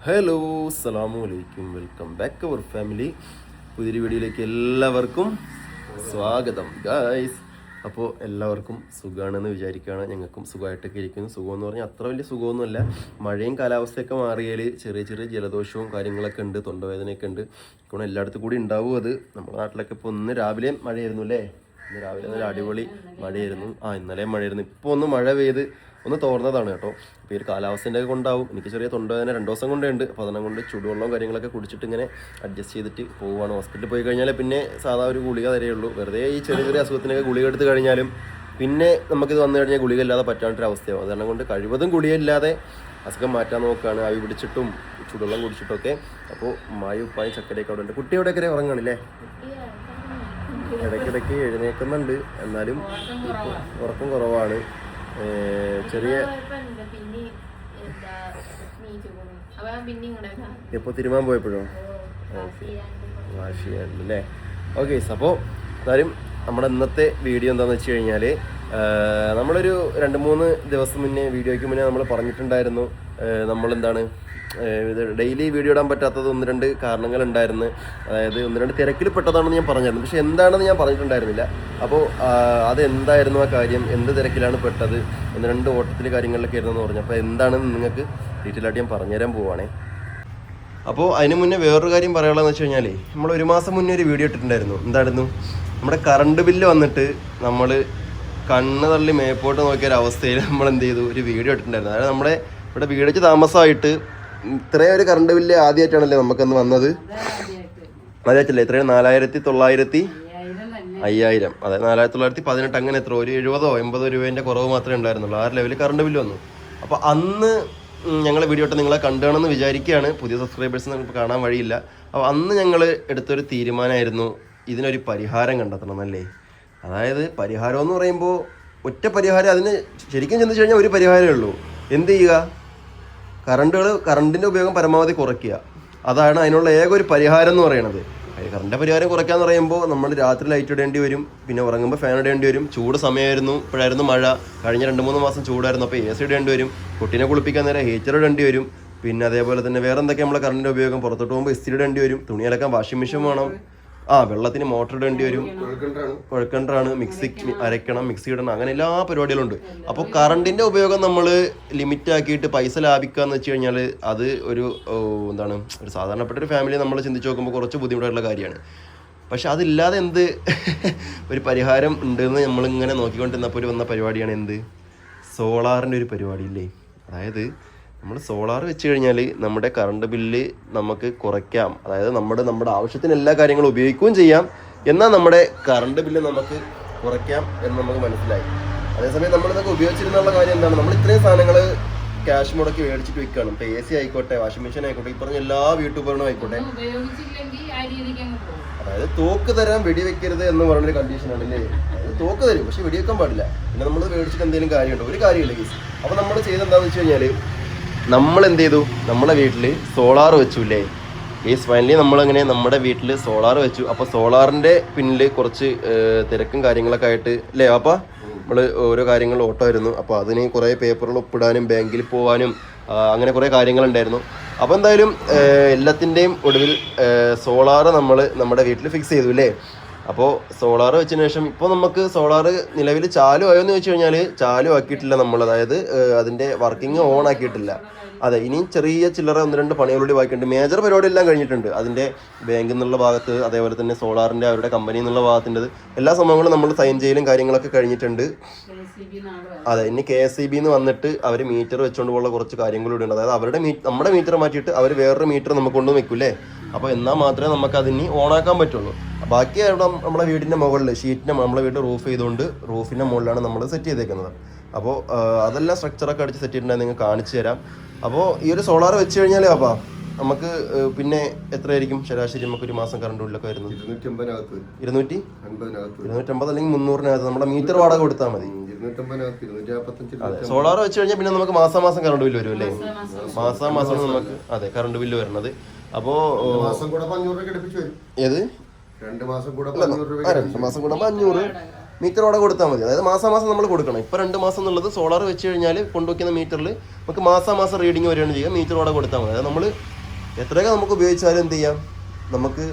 Hello അസ്സലാമു അലൈക്കും, welcome back അവർ family. പുതിയൊരു വീഡിയോയിലേക്ക് എല്ലാവർക്കും സ്വാഗതം ഗായ്സ്. അപ്പോൾ എല്ലാവർക്കും സുഖമാണെന്ന് വിചാരിക്കുകയാണ്. ഞങ്ങൾക്കും സുഖമായിട്ടൊക്കെ ഇരിക്കുന്നു. സുഖമെന്ന് പറഞ്ഞാൽ അത്ര വലിയ സുഖമൊന്നുമല്ല. മഴയും കാലാവസ്ഥയൊക്കെ മാറിയാൽ ചെറിയ ചെറിയ ജലദോഷവും കാര്യങ്ങളൊക്കെ ഉണ്ട്, തൊണ്ടവേദനയൊക്കെ ഉണ്ട്. ഇപ്പോൾ എല്ലായിടത്തും കൂടി ഉണ്ടാവും അത്. നമ്മുടെ നാട്ടിലൊക്കെ ഇപ്പോൾ ഒന്ന് രാവിലെയും മഴയായിരുന്നു അല്ലേ? ഇന്ന് രാവിലെ നല്ല അടിപൊളി മഴയായിരുന്നു. ഇന്നലെയും മഴയായിരുന്നു. ഇപ്പോൾ ഒന്ന് മഴ പെയ്ത് ഒന്ന് തോർന്നതാണ് കേട്ടോ. ഇപ്പോൾ ഈ ഒരു കാലാവസ്ഥൻ്റെ ഒക്കെ കൊണ്ടാവും. എനിക്ക് ചെറിയ തൊണ്ടവേദന 2 ദിവസം കൊണ്ടേ ഉണ്ട്. അപ്പോൾ അതിനെ കൊണ്ട് ചൂടുവെള്ളവും കാര്യങ്ങളൊക്കെ കുടിച്ചിട്ട് ഇങ്ങനെ അഡ്ജസ്റ്റ് ചെയ്തിട്ട് പോവുകയാണ്. ഹോസ്പിറ്റലിൽ പോയി കഴിഞ്ഞാൽ പിന്നെ സാധാ ഒരു ഗുളിക തരേയുള്ളൂ. വെറുതെ ഈ ചെറിയ ചെറിയ അസുഖത്തിനൊക്കെ ഗുളിക എടുത്ത് കഴിഞ്ഞാലും പിന്നെ നമുക്കിത് വന്നു കഴിഞ്ഞാൽ ഗുളിക ഇല്ലാതെ പറ്റാണ്ടൊരവസ്ഥയാവും. അതുകാരണം കൊണ്ട് കഴിവതും ഗുളികയില്ലാതെ അസുഖം മാറ്റാൻ നോക്കുകയാണ്, ആവി പിടിച്ചിട്ടും ചൂടുവെള്ളം കുടിച്ചിട്ടൊക്കെ. അപ്പോൾ ഉമ്മായും ഉപ്പായും ചക്കരയൊക്കെ അവിടെ ഉണ്ട്. കുട്ടി എവിടെയൊക്കെ ഉറങ്ങാണില്ലേ? ഇടയ്ക്കിടയ്ക്ക് എഴുന്നേൽക്കുന്നുണ്ട്, എന്നാലും ഇപ്പോൾ ഉറക്കം കുറവാണ്. ചെറിയ എപ്പോൾ തിരുമാൻ പോയപ്പോഴോ വാശിയായിരുന്നു അല്ലേ? ഓക്കെ. അപ്പോൾ എന്തായാലും നമ്മുടെ ഇന്നത്തെ വീഡിയോ എന്താണെന്ന് വെച്ച് കഴിഞ്ഞാൽ, നമ്മളൊരു 2-3 ദിവസം മുന്നേ വീഡിയോയ്ക്ക് മുന്നേ നമ്മൾ പറഞ്ഞിട്ടുണ്ടായിരുന്നു, നമ്മളെന്താണ് ഡെയിലി വീഡിയോ ഇടാൻ പറ്റാത്തത് 1-2 കാരണങ്ങളുണ്ടായിരുന്നു. അതായത് 1-2 തിരക്കിൽ പെട്ടതാണെന്ന് ഞാൻ പറഞ്ഞായിരുന്നു, പക്ഷെ എന്താണെന്ന് ഞാൻ പറഞ്ഞിട്ടുണ്ടായിരുന്നില്ല. അപ്പോൾ അതെന്തായിരുന്നു ആ കാര്യം, എന്ത് തിരക്കിലാണ് പെട്ടത്, 1-2 ഓട്ടത്തിൽ കാര്യങ്ങളിലൊക്കെ ആയിരുന്നെന്ന് പറഞ്ഞു. അപ്പോൾ എന്താണെന്ന് നിങ്ങൾക്ക് ഡീറ്റെയിൽ ആയിട്ട് ഞാൻ പറഞ്ഞുതരാൻ പോവുകയാണേ. അപ്പോൾ അതിന് മുന്നേ വേറൊരു കാര്യം പറയാനുള്ളതെന്ന് വെച്ച് കഴിഞ്ഞാൽ, നമ്മൾ 1 മാസം മുന്നേ ഒരു വീഡിയോ ഇട്ടിട്ടുണ്ടായിരുന്നു. എന്തായിരുന്നു, നമ്മുടെ കറണ്ട് ബില്ല് വന്നിട്ട് നമ്മൾ കണ്ണ് തള്ളി മേപ്പോട്ട് നോക്കിയൊരവസ്ഥയിൽ നമ്മൾ എന്ത് ചെയ്തു, ഒരു വീഡിയോ ഇട്ടിട്ടുണ്ടായിരുന്നു. അതായത് നമ്മുടെ ഇവിടെ വീടിച്ച് താമസമായിട്ട് ഇത്രയും ഒരു കറണ്ട് ബില്ല് ആദ്യമായിട്ടാണല്ലേ നമുക്കന്ന് വന്നത്? ആദ്യമായിട്ടല്ലേ? ഇത്രയും 4,900 അതെ 4,918. അങ്ങനെ എത്ര, ഒരു 70-80 രൂപേൻ്റെ കുറവ് മാത്രമേ ഉണ്ടായിരുന്നുള്ളൂ. ആ ലെവലിൽ കറണ്ട് ബില്ല് വന്നു. അപ്പോൾ അന്ന് ഞങ്ങൾ വീഡിയോ ഇട്ട് നിങ്ങളെ കണ്ടുകയാണെന്ന് വിചാരിക്കുകയാണ്. പുതിയ സബ്സ്ക്രൈബേഴ്സിന് നമുക്ക് കാണാൻ വഴിയില്ല. അപ്പോൾ അന്ന് ഞങ്ങൾ എടുത്തൊരു തീരുമാനമായിരുന്നു, ഇതിനൊരു പരിഹാരം കണ്ടെത്തണം എന്നല്ലേ. അതായത് പരിഹാരം എന്ന് പറയുമ്പോൾ ഒറ്റ പരിഹാരം, അതിന് ശരിക്കും ചിന്തിച്ചു കഴിഞ്ഞാൽ ഒരു പരിഹാരമേ ഉള്ളൂ. എന്ത് ചെയ്യുക, കറണ്ടിൻ്റെ ഉപയോഗം പരമാവധി കുറയ്ക്കുക. അതാണ് അതിനുള്ള ഏക ഒരു പരിഹാരം എന്ന് പറയുന്നത്. കറണ്ടിൻ്റെ പരിഹാരം കുറയ്ക്കാന്ന് പറയുമ്പോൾ നമ്മൾ രാത്രി ലൈറ്റ് ഇടേണ്ടി വരും, പിന്നെ ഉറങ്ങുമ്പോൾ ഫാൻ ഇടേണ്ടി വരും. ചൂട് സമയമായിരുന്നു, ഇപ്പോഴായിരുന്നു മഴ, കഴിഞ്ഞ 2-3 മാസം ചൂടായിരുന്നു. അപ്പോൾ AC ഇടേണ്ടി വരും, കുട്ടീനെ കുളിപ്പിക്കാൻ നേരം ഹീറ്റർ ഇടേണ്ടി വരും. പിന്നെ അതേപോലെ തന്നെ വേറെ എന്തൊക്കെ നമ്മളെ കറണ്ടിൻ്റെ ഉപയോഗം, പുറത്തോട്ട് പോകുമ്പോൾ ഇസ്തിരി ഇടേണ്ടി വരും, തുണി അലക്കാൻ വാഷിംഗ് മെഷീൻ വേണം, വെള്ളത്തിന് മോട്ടർ ഇടേണ്ടി വരും, കുഴൽക്കിണറാണ്, മിക്സി അരയ്ക്കണം, മിക്സി ഇടണം, അങ്ങനെ എല്ലാ പരിപാടികളുണ്ട്. അപ്പോൾ കറണ്ടിൻ്റെ ഉപയോഗം നമ്മൾ ലിമിറ്റ് ആക്കിയിട്ട് പൈസ ലാഭിക്കുക എന്ന് വെച്ച് കഴിഞ്ഞാൽ അത് ഒരു എന്താണ്, ഒരു സാധാരണപ്പെട്ട ഒരു ഫാമിലി നമ്മൾ ചിന്തിച്ച് നോക്കുമ്പോൾ കുറച്ച് ബുദ്ധിമുട്ടായിട്ടുള്ള കാര്യമാണ്. പക്ഷെ അതില്ലാതെ എന്ത് ഒരു പരിഹാരം ഉണ്ടെന്ന് നമ്മളിങ്ങനെ നോക്കിക്കൊണ്ടിരുന്നപ്പോൾ വന്ന പരിപാടിയാണ് എന്ത്, സോളാറിൻ്റെ ഒരു പരിപാടി ഇല്ലേ. അതായത് നമ്മൾ സോളാർ വെച്ച് കഴിഞ്ഞാൽ നമ്മുടെ കറണ്ട് ബില്ല് നമുക്ക് കുറയ്ക്കാം. അതായത് നമ്മുടെ ആവശ്യത്തിന് എല്ലാ കാര്യങ്ങളും ഉപയോഗിക്കുകയും ചെയ്യാം, എന്നാൽ നമ്മുടെ കറണ്ട് ബില്ല് നമുക്ക് കുറയ്ക്കാം എന്ന് നമുക്ക് മനസ്സിലായി. അതേസമയം നമ്മളിതൊക്കെ ഉപയോഗിച്ചിരുന്നുള്ള കാര്യം എന്താണ്, നമ്മൾ ഇത്രയും സാധനങ്ങൾ ക്യാഷ് മുടക്കി മേടിച്ചിട്ട് വെക്കുകയാണ്. ഇപ്പോൾ AC ആയിക്കോട്ടെ, വാഷിംഗ് മെഷീൻ ആയിക്കോട്ടെ, ഈ പറഞ്ഞ എല്ലാ യൂട്യൂബറും ആയിക്കോട്ടെ. അതായത് തോക്ക് തരാൻ വെടിവെക്കരുത് എന്ന് പറയുന്നൊരു കണ്ടീഷനാണ് അല്ലേ. അത് തോക്ക് തരും, പക്ഷെ വെടിവെക്കാൻ പാടില്ല. പിന്നെ നമ്മൾ മേടിച്ചിട്ട് എന്തെങ്കിലും കാര്യമുണ്ടോ? ഒരു കാര്യമില്ല കേസ്. അപ്പോൾ നമ്മൾ ചെയ്തെന്താണെന്ന് വെച്ച് കഴിഞ്ഞാൽ, നമ്മൾ എന്ത് ചെയ്തു, നമ്മളെ വീട്ടിൽ സോളാർ വെച്ചു അല്ലേ. ഫൈനലി നമ്മളങ്ങനെ നമ്മുടെ വീട്ടിൽ സോളാർ വെച്ചു. അപ്പോൾ സോളാറിൻ്റെ പിന്നിൽ കുറച്ച് തിരക്കും കാര്യങ്ങളൊക്കെ ആയിട്ട് അല്ലേ അപ്പോൾ നമ്മൾ ഓരോ കാര്യങ്ങൾ ഓട്ടമായിരുന്നു. അപ്പോൾ അതിന് കുറേ പേപ്പറുകൾ ഒപ്പിടാനും ബാങ്കിൽ പോകാനും അങ്ങനെ കുറേ കാര്യങ്ങളുണ്ടായിരുന്നു. അപ്പോൾ എന്തായാലും എല്ലാത്തിൻ്റെയും ഒടുവിൽ സോളാർ നമ്മൾ നമ്മുടെ വീട്ടിൽ ഫിക്സ് ചെയ്തു അല്ലേ. അപ്പോൾ സോളാർ വെച്ചതിന് ശേഷം ഇപ്പോൾ നമുക്ക് സോളാർ നിലവിൽ ചാലു ആയോ എന്ന് ചോദിച്ചു കഴിഞ്ഞാൽ ചാലു ആക്കിയിട്ടില്ല നമ്മൾ. അതായത് അതിൻ്റെ വർക്കിംഗ് ഓൺ ആക്കിയിട്ടില്ല. അതെ, ഇനിയും ചെറിയ ചില്ലറ 1-2 പണികളൂടി ബാക്കിയുണ്ട്. മേജർ പരിപാടി എല്ലാം കഴിഞ്ഞിട്ടുണ്ട്. അതിൻ്റെ ബാങ്കിൽ നിന്നുള്ള ഭാഗത്ത്, അതേപോലെ തന്നെ സോളാറിൻ്റെ അവരുടെ കമ്പനിയിൽ നിന്നുള്ള ഭാഗത്തിൻ്റെ എല്ലാ സംഭവങ്ങളും നമ്മൾ സൈൻ ചെയ്യലും കാര്യങ്ങളൊക്കെ കഴിഞ്ഞിട്ടുണ്ട്. അതെ, ഇനി KSEB വന്നിട്ട് അവർ മീറ്റർ വെച്ചുകൊണ്ട് പോകുന്ന കുറച്ച് കാര്യങ്ങളൂടെ ഉണ്ട്. അതായത് അവരുടെ നമ്മുടെ മീറ്റർ മാറ്റിയിട്ട് അവർ വേറൊരു മീറ്റർ നമുക്ക് കൊണ്ടു വെക്കൂലേ. അപ്പോൾ എന്നാൽ മാത്രമേ നമുക്ക് അതിന് ഓണാക്കാൻ പറ്റുള്ളൂ. ബാക്കി അവിടെ നമ്മുടെ വീടിൻ്റെ മുകളിൽ ഷീറ്റിൻ്റെ, നമ്മളെ വീട് റൂഫ് ചെയ്തുകൊണ്ട് റൂഫിൻ്റെ മുകളിലാണ് നമ്മൾ സെറ്റ് ചെയ്തേക്കുന്നത്. അപ്പോൾ അതെല്ലാം സ്ട്രക്ചറൊക്കെ അടിച്ച് സെറ്റ് ചെയ്തിട്ടുണ്ടെങ്കിൽ നിങ്ങൾക്ക് കാണിച്ചു തരാം. അപ്പോൾ ഈ ഒരു സോളാർ വെച്ച് കഴിഞ്ഞാൽ അപ്പോൾ നമുക്ക് പിന്നെ എത്രയായിരിക്കും ശരാശരി നമുക്കൊരു മാസം കറണ്ട് ബില്ലൊക്കെ വരുന്നത്? 250 അല്ലെങ്കിൽ 300 നമ്മുടെ മീറ്റർ വാടക കൊടുത്താൽ മതി. അതെ, സോളാർ വെച്ച് കഴിഞ്ഞാൽ പിന്നെ നമുക്ക് മാസം കറണ്ട് ബില്ല് വരും അല്ലേ. മാസം നമുക്ക് അതെ കറണ്ട് ബില്ല് വരുന്നത്. അപ്പോൾ ഏത് 2 മാസം കൂടെ 500 മീറ്റർ വാടക കൊടുത്താൽ മതി. അതായത് മാസം നമ്മൾ കൊടുക്കണം. ഇപ്പോൾ 2 മാസം എന്നുള്ളത് സോളാർ വെച്ച് കഴിഞ്ഞാൽ കൊണ്ടുവയ്ക്കുന്ന മീറ്ററിൽ നമുക്ക് മാസം റീഡിങ് വരികയാണ് ചെയ്യുക. മീറ്റർ വാടക കൊടുത്താൽ മതി. അതായത് നമ്മൾ എത്രയൊക്കെ നമുക്ക് ഉപയോഗിച്ചാലും എന്ത് ചെയ്യാം, നമുക്ക്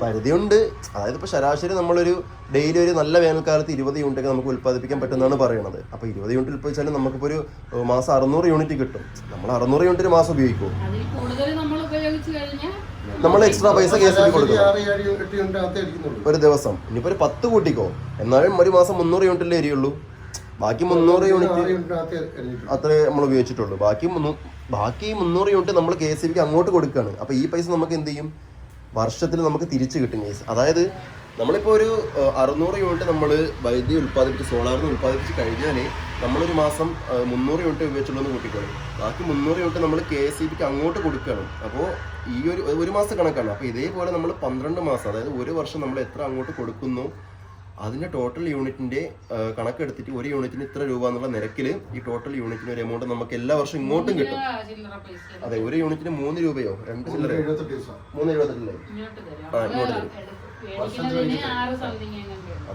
പരിധിയുണ്ട്. അതായത് ഇപ്പോൾ ശരാശരി നമ്മളൊരു ഡെയിലി ഒരു നല്ല വേനൽക്കാലത്ത് 20 യൂണിറ്റൊക്കെ നമുക്ക് ഉൽപ്പാദിപ്പിക്കാൻ പറ്റുന്നതാണ് പറയുന്നത്. അപ്പോൾ 20 യൂണിറ്റ് ഉൽപ്പാദിച്ചാലും നമുക്കിപ്പോൾ ഒരു മാസം 600 യൂണിറ്റ് കിട്ടും. നമ്മൾ 600 യൂണിറ്റ് ഒരു മാസം ഉപയോഗിക്കും. നമ്മൾ എക്സ്ട്രാ പൈസ KCB കൊടുക്കണം ഒരു ദിവസം. ഇനിയിപ്പോൾ ഒരു 10 കൂട്ടിക്കോ, എന്നാലും ഒരു മാസം 300 യൂണിറ്റല്ലേ എരിയുള്ളൂ. ബാക്കി 300 യൂണിറ്റ് അത്രേ നമ്മൾ ഉപയോഗിച്ചിട്ടുള്ളൂ. ബാക്കി 300 യൂണിറ്റ് നമ്മൾ KCBക്ക് അങ്ങോട്ട് കൊടുക്കുകയാണ്. അപ്പോൾ ഈ പൈസ നമുക്ക് എന്ത് ചെയ്യും, വർഷത്തിൽ നമുക്ക് തിരിച്ച് കിട്ടും കേസ്. അതായത് നമ്മളിപ്പോൾ ഒരു 600 യൂണിറ്റ് നമ്മൾ വൈദ്യുതി ഉൽപ്പാദിപ്പിച്ച് സോളാറിന് ഉൽപ്പാദിപ്പിച്ച് കഴിഞ്ഞാൽ നമ്മളൊരു മാസം 300 യൂണിറ്റ് ഉപയോഗിച്ചുള്ളൂ കൂട്ടിക്കോളും. ബാക്കി 300 യൂണിറ്റ് നമ്മൾ KCBക്ക് അങ്ങോട്ട് കൊടുക്കണം. അപ്പോൾ ഈ ഒരു മാസം കണക്കാണ്. അപ്പോൾ ഇതേപോലെ നമ്മൾ 12 മാസം, അതായത് ഒരു വർഷം നമ്മൾ എത്ര അങ്ങോട്ട് കൊടുക്കുന്നു അതിൻ്റെ ടോട്ടൽ യൂണിറ്റിൻ്റെ കണക്കെടുത്തിട്ട് ഒരു യൂണിറ്റിന് ഇത്ര രൂപ എന്നുള്ള നിരക്കിൽ ഈ ടോട്ടൽ യൂണിറ്റിന് ഒരു എമൗണ്ട് നമുക്ക് എല്ലാ വർഷവും ഇങ്ങോട്ടും കിട്ടും. അതെ, ഒരു യൂണിറ്റിന് 3 രൂപയോ 2 ചില്ലറ 3.78 ഇങ്ങോട്ട് തരും.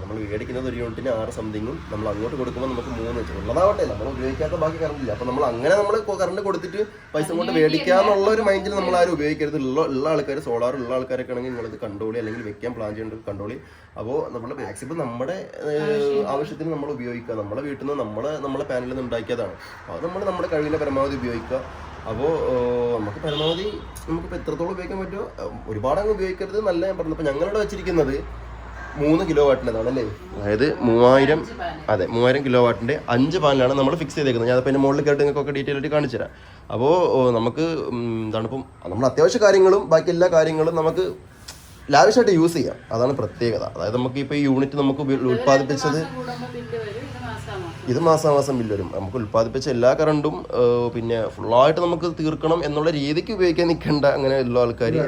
നമ്മൾ മേടിക്കുന്നത് ഒരു യൂണിറ്റിന് 6 സംതിങ്ങും നമ്മൾ അങ്ങോട്ട് കൊടുക്കുമ്പോൾ നമുക്ക് 3 വെച്ച് ഉള്ളതാവട്ടെ, നമ്മൾ ഉപയോഗിക്കാത്ത ബാക്കി കറണ്ട് ഇല്ല. അപ്പോൾ നമ്മൾ അങ്ങനെ നമ്മൾ കറണ്ട് കൊടുത്തിട്ട് പൈസ കൊണ്ട് മേടിക്കാന്നുള്ള ഒരു മൈൻഡിൽ നമ്മൾ ആരും ഉപയോഗിക്കരുത്. ഉള്ള ആൾക്കാർ, സോളാർ ഉള്ള ആൾക്കാരൊക്കെ ആണെങ്കിൽ നിങ്ങളിത് കണ്ടോളി, അല്ലെങ്കിൽ വെക്കാൻ പ്ലാൻ ചെയ്യേണ്ടത് കണ്ടോളി. അപ്പോൾ നമ്മൾ മാക്സിമം നമ്മുടെ ആവശ്യത്തിന് നമ്മൾ ഉപയോഗിക്കുക. നമ്മുടെ വീട്ടിൽ നിന്ന് നമ്മളെ പാനലിൽ നിന്ന് ഉണ്ടാക്കിയതാണ്. അത് നമ്മൾ നമ്മുടെ കഴിവിൻ്റെ പരമാവധി ഉപയോഗിക്കുക. അപ്പോൾ നമുക്ക് പരമാവധി നമുക്കിപ്പോൾ എത്രത്തോളം ഉപയോഗിക്കാൻ പറ്റുമോ ഒരുപാട് അങ്ങ് ഉപയോഗിക്കരുത് നല്ല ഞാൻ പറഞ്ഞത്. അപ്പോൾ ഞങ്ങളിവിടെ വെച്ചിരിക്കുന്നത് 3 കിലോ വാട്ടിൻ്റെതാണ് അല്ലേ, അതായത് 3000 കിലോ വാട്ടിൻ്റെ 5 പാനലാണ് നമ്മൾ ഫിക്സ് ചെയ്തേക്കുന്നത്. ഞാൻ അപ്പോൾ എൻ്റെ മുകളിൽ കയറി നിങ്ങൾക്കൊക്കെ ഡീറ്റെയിൽ ആയിട്ട് കാണിച്ചു തരാം. അപ്പോൾ നമുക്ക് എന്താണ് ഇപ്പം നമ്മൾ അത്യാവശ്യ കാര്യങ്ങളും ബാക്കി എല്ലാ കാര്യങ്ങളും നമുക്ക് ലാവിഷായിട്ട് യൂസ് ചെയ്യാം. അതാണ് പ്രത്യേകത. അതായത് നമുക്ക് ഇപ്പോൾ ഈ യൂണിറ്റ് നമുക്ക് ഉൽപ്പാദിപ്പിച്ചത് ഇത് മാസാമാസം ബില്ല് വരും. നമുക്ക് ഉൽപ്പാദിപ്പിച്ച എല്ലാ കറണ്ടും പിന്നെ ഫുള്ളായിട്ട് നമുക്ക് തീർക്കണം എന്നുള്ള രീതിക്ക് ഉപയോഗിക്കാൻ നിൽക്കേണ്ട അങ്ങനെ എല്ലാ ആൾക്കാരും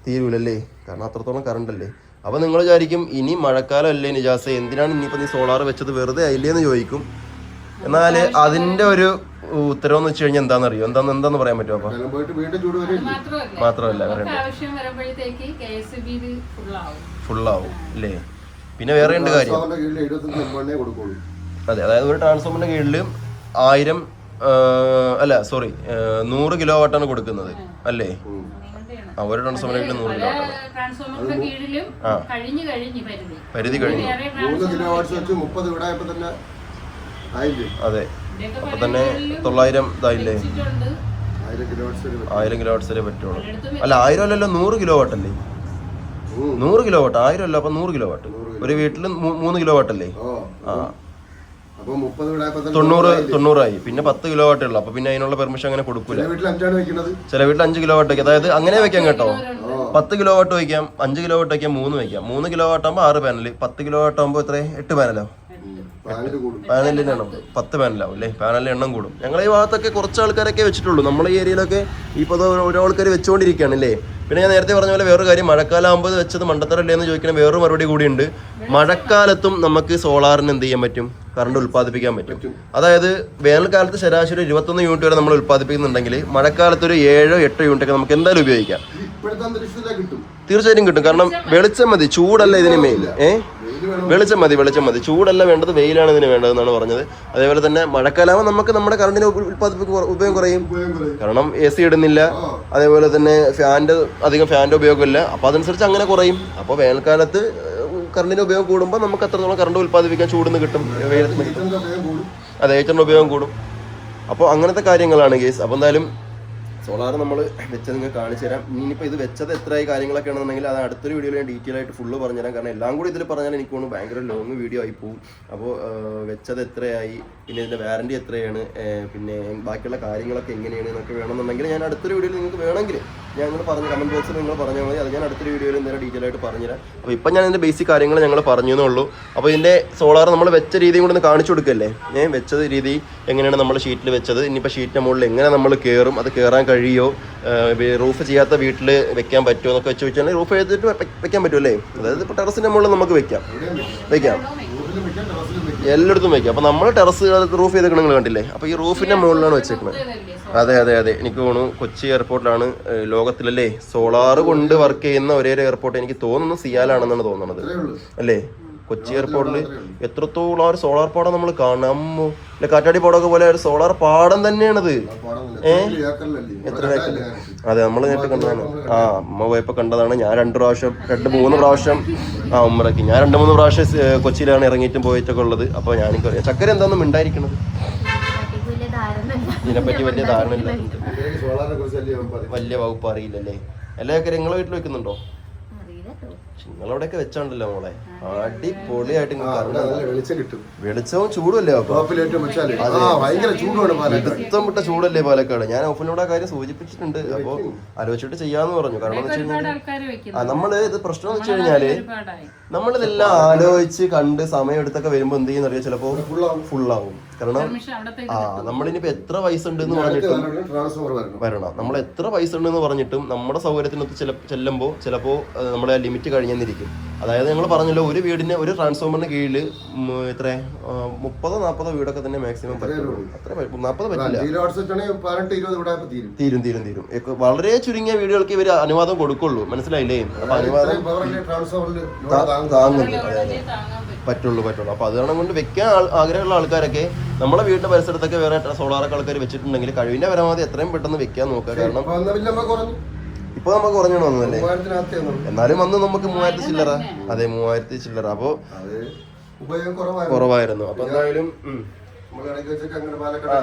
തീരൂലല്ലേ, കാരണം അത്രത്തോളം കറണ്ട് അല്ലേ. അപ്പോൾ നിങ്ങൾ വിചാരിക്കും ഇനി മഴക്കാലം അല്ലേ നിജാസ, എന്തിനാണ് ഇനിയിപ്പോൾ നീ സോളാർ വെച്ചത്, വെറുതെ അല്ലേന്ന് ചോദിക്കും. എന്നാൽ അതിൻ്റെ ഒരു ഉത്തരവെന്ന് വെച്ച് കഴിഞ്ഞാൽ എന്താണെന്നറിയോ, എന്താന്ന് പറയാൻ പറ്റുമോ? അപ്പോൾ മാത്രമല്ല ഫുള്ളാവും അല്ലേ. പിന്നെ വേറെ ഉണ്ട് കാര്യം. അതെ, അതായത് ഒരു ട്രാൻസ്ഫോമറിന്റെ കീഴിൽ 100 കിലോ വാട്ടാണ് കൊടുക്കുന്നത് അല്ലേ. ഒരു ട്രാൻസ്ഫോമറിന്റെ കീഴിൽ 100 കിലോ വാട്ടാണ്. പരിധി കഴിഞ്ഞു. അതെ, അപ്പൊ തന്നെ 900 ഇതായില്ലേ, 1000 കിലോ വാട്ട്സ് വരെ പറ്റുള്ളൂ. അല്ല 1000 അല്ലല്ലോ, 100 കിലോ വാട്ടല്ലേ. 100 കിലോ വാട്ട്, 1000 അല്ല. അപ്പൊ 100 കിലോ വാട്ട് ഒരു വീട്ടിൽ 3 കിലോ വാട്ടല്ലേ. ആ 90 ആയി. പിന്നെ 10 കിലോ വാട്ടേ ഉള്ളു. അപ്പൊ പിന്നെ അതിനുള്ള പെർമിഷൻ അങ്ങനെ കൊടുക്കൂല. ചില വീട്ടിൽ 5 കിലോ വാട്ട് വയ്ക്കാം. അതായത് അങ്ങനെ വെക്കാം കേട്ടോ. 10 കിലോ വാട്ട് വയ്ക്കാം, 5 കിലോ വാട്ട് വയ്ക്കാം, 3 വയ്ക്കാം. 3 കിലോ വാട്ടാകുമ്പോൾ 6 പാനല്, 10 കിലോ വാട്ടാകുമ്പോൾ എത്ര 8 പാനലോ. പാനലിന്റെ എണ്ണം 10 പാനലാവും അല്ലേ. പാനലിന്റെ എണ്ണം കൂടും. ഞങ്ങളെ ഈ ഭാഗത്തൊക്കെ കുറച്ച് ആൾക്കാരൊക്കെ വെച്ചിട്ടുള്ളൂ. നമ്മളെ ഈ ഏരിയയിലൊക്കെ ഇപ്പോൾ ഓരോ ആൾക്കാർ വെച്ചുകൊണ്ടിരിക്കുകയാണ് അല്ലേ. പിന്നെ ഞാൻ നേരത്തെ പറഞ്ഞ പോലെ വേറൊരു കാര്യം, മഴക്കാലമാകുമ്പോൾ വെച്ചത് മണ്ടത്തരല്ലേ എന്ന് ചോദിക്കുന്ന വേറൊരു മറുപടി കൂടിയുണ്ട്. മഴക്കാലത്തും നമുക്ക് സോളാറിന് എന്ത് ചെയ്യാൻ പറ്റും, കറണ്ട് ഉൽപ്പാദിപ്പിക്കാൻ പറ്റും. അതായത് വേനൽക്കാലത്ത് ശരാശരി 21 യൂണിറ്റ് വരെ നമ്മൾ ഉൽപ്പാദിപ്പിക്കുന്നുണ്ടെങ്കിൽ മഴക്കാലത്ത് ഒരു 7-8 യൂണിറ്റ് ഒക്കെ നമുക്ക് എന്തായാലും ഉപയോഗിക്കാം. തീർച്ചയായിട്ടും കിട്ടും. കാരണം വെളിച്ചം മതി, ചൂടല്ല ഇതിന് മെയിൻ. വെളിച്ചം മതി. ചൂടല്ല വേണ്ടത്, വെയിലാണ് ഇതിന് വേണ്ടതെന്നാണ് പറഞ്ഞത്. അതേപോലെ തന്നെ മഴക്കാലാവുമ്പോൾ നമുക്ക് നമ്മുടെ കറണ്ടിന് ഉപയോഗം കുറയും. കാരണം AC ഇടുന്നില്ല, അതേപോലെ തന്നെ അധികം ഫാൻ്റെ ഉപയോഗമില്ല. അപ്പോൾ അതനുസരിച്ച് അങ്ങനെ കുറയും. അപ്പോൾ വേനൽക്കാലത്ത് കറണ്ടിന്റെ ഉപയോഗം കൂടുമ്പോൾ നമുക്ക് അത്രത്തോളം കറണ്ട് ഉൽപ്പാദിപ്പിക്കാൻ ചൂടുന്ന് കിട്ടും. അതെ, ഏച്ചറിന്റെ ഉപയോഗം കൂടും. അപ്പോൾ അങ്ങനത്തെ കാര്യങ്ങളാണ് കേസ്. അപ്പോൾ എന്തായാലും സോളാർ നമ്മൾ വെച്ചത് നിങ്ങൾക്ക് കാണിച്ചു തരാം. ഇനിയിപ്പോൾ ഇത് വെച്ചത് എത്രയായി കാര്യങ്ങളൊക്കെ ആണെന്നുണ്ടെങ്കിൽ അത് അടുത്തൊരു വീഡിയോയിൽ ഞാൻ ഡീറ്റെയിൽ ആയിട്ട് ഫുള്ള് പറഞ്ഞുതരാം. കാരണം എല്ലാം കൂടി ഇതിൽ പറഞ്ഞാൽ എനിക്ക് തോന്നുന്നു ഭയങ്കര ലോങ് വീഡിയോ ആയി പോകും. അപ്പോൾ വെച്ചത് എത്രയായി, പിന്നെ ഇതിൻ്റെ വാറൻറ്റി എത്രയാണ്, പിന്നെ ബാക്കിയുള്ള കാര്യങ്ങളൊക്കെ എങ്ങനെയാണ് എന്നൊക്കെ വേണമെന്നുണ്ടെങ്കിൽ ഞാൻ അടുത്തൊരു വീഡിയോയിൽ നിങ്ങൾക്ക് വേണമെങ്കിൽ ഞങ്ങൾ പറഞ്ഞ് കമൻറ്റ് ബോക്സിൽ നിങ്ങൾ പറഞ്ഞാൽ മതി. അത് ഞാൻ അടുത്തൊരു വീഡിയോയിൽ എന്തായാലും ഡീറ്റെയിൽ ആയിട്ട് പറഞ്ഞുതരാം. അപ്പോൾ ഇപ്പം ഞാൻ ഇതിൻ്റെ ബേസിക് കാര്യങ്ങൾ ഞങ്ങൾ പറഞ്ഞു എന്നുള്ളൂ. അപ്പോൾ ഇതിൻ്റെ സോളാർ നമ്മൾ വെച്ച രീതിയും കൂടെ ഒന്ന് കാണിച്ചു കൊടുക്കല്ലേ. വെച്ചത് രീതി എങ്ങനെയാണ് നമ്മൾ ഷീറ്റിൽ വെച്ചത്, ഇനിയിപ്പോൾ ഷീറ്റിൻ്റെ മുകളിൽ എങ്ങനെ നമ്മൾ കയറും, അത് കയറാൻ കഴിയോ, റൂഫ് ചെയ്യാത്ത വീട്ടിൽ വെക്കാൻ പറ്റുമോ എന്നൊക്കെ വെച്ച് വെച്ചാൽ റൂഫ് ചെയ്തിട്ട് വെക്കാൻ പറ്റുമല്ലേ. അതായത് ഇപ്പോൾ ടെറസിൻ്റെ മുകളിൽ നമുക്ക് വെക്കാം എല്ലായിടത്തും വെക്കാം. അപ്പോൾ നമ്മൾ ടെറസ് റൂഫ് ചെയ്തേക്കണം, നിങ്ങൾ കണ്ടില്ലേ. അപ്പോൾ ഈ റൂഫിൻ്റെ മുകളിലാണ് വെച്ചേക്കുന്നത്. അതെ, എനിക്ക് തോന്നുന്നു കൊച്ചി എയർപോർട്ടിലാണ് ലോകത്തിലല്ലേ സോളാർ കൊണ്ട് വർക്ക് ചെയ്യുന്ന ഒരേ ഒരു എയർപോർട്ട്. എനിക്ക് തോന്നുന്നു സിയാലാണെന്നാണ് തോന്നുന്നത് അല്ലേ. കൊച്ചി എയർപോർട്ടിൽ എത്രത്തോളം ആ ഒരു സോളാർ പാടം നമ്മൾ കാണാമോ. അല്ലെ കാറ്റാടി പാടമൊക്കെ പോലെ ഒരു സോളാർ പാടം തന്നെയാണത്. എത്ര അതെ നമ്മൾ നേരിട്ട് കണ്ടതാണ്. ആ അമ്മ പോയപ്പോ കണ്ടതാണ്. ഞാൻ 2-3 പ്രാവശ്യം ഉമ്മറക്കി. ഞാൻ 2-3 പ്രാവശ്യം കൊച്ചിയിലാണ് ഇറങ്ങിയിട്ടും പോയിട്ടൊക്കെ ഉള്ളത്. അപ്പൊ ഞാനും അറിയാം. ചക്കര എന്താണെന്നും ഉണ്ടായിരിക്കണത് ഇതിനെപ്പറ്റി വലിയ ധാരണ ഇല്ല. വലിയ വകുപ്പ് അറിയില്ലല്ലേ. എല്ലാ ചക്കര നിങ്ങളെ വീട്ടിൽ വെക്കുന്നുണ്ടോ? നിങ്ങളവിടെയൊക്കെ വെച്ചാണ്ടല്ലോ മോളെ അടിപൊളിയായിട്ട് വെളിച്ചവും ചൂടല്ലേ. എടുത്തം വിട്ട ചൂടല്ലേ പാലക്കാട്. ഞാൻ ഓഫിനോട് ആ കാര്യം സൂചിപ്പിച്ചിട്ടുണ്ട്. അപ്പൊ ആലോചിച്ചിട്ട് ചെയ്യാന്ന് പറഞ്ഞു. കാരണം നമ്മള് ഇത് പ്രശ്നം എന്ന് വെച്ച് കഴിഞ്ഞാല് നമ്മളിതെല്ലാം ആലോചിച്ച് കണ്ട് സമയം എടുത്തൊക്കെ വരുമ്പോ എന്ത് ചെയ്യുന്നറിയാം, ചിലപ്പോ ഫുള്ളാവും. കാരണം നമ്മളിനിപ്പോ എത്ര പൈസ ഉണ്ടെന്ന് പറഞ്ഞിട്ടും വരണം. നമ്മൾ എത്ര പൈസ ഉണ്ടെന്ന് പറഞ്ഞിട്ടും നമ്മുടെ സൗകര്യത്തിനൊത്ത് ചെല്ലുമ്പോ ചിലപ്പോ നമ്മുടെ ലിമിറ്റ് കഴിഞ്ഞെന്നിരിക്കും. അതായത് ഞങ്ങൾ പറഞ്ഞല്ലോ, ഒരു വീടിന് ഒരു ട്രാൻസ്ഫോമറിന് കീഴിൽ എത്ര 30-40 വീടൊക്കെ തന്നെ മാക്സിമം പറ്റുള്ളൂ. അത്ര 40 പറ്റില്ല, തീരും. വളരെ ചുരുങ്ങിയ വീടുകൾക്ക് ഇവർ അനുവാദം കൊടുക്കുള്ളൂ. മനസ്സിലായില്ലേ? അപ്പൊ അനുവാദം താങ്ങുന്നു പറ്റുള്ളൂ. അപ്പൊ അതാണ് കൊണ്ട് വെക്കാൻ ആഗ്രഹമുള്ള ആൾക്കാരൊക്കെ നമ്മളെ വീടിന്റെ പരിസരത്തൊക്കെ വേറെ സോളാറൊക്കെ ആൾക്കാർ വെച്ചിട്ടുണ്ടെങ്കിൽ കഴിവിന്റെ പരമാവധി എത്രയും പെട്ടെന്ന് വെക്കാൻ നോക്കുക. കാരണം ഇപ്പൊ നമുക്ക് കുറഞ്ഞു വന്നതല്ലേ. എന്നാലും അന്ന് നമുക്ക് 3000 ചില്ലറ. അതെ 3000 ചില്ലറ. അപ്പൊ കുറവായിരുന്നു. അപ്പൊ എന്തായാലും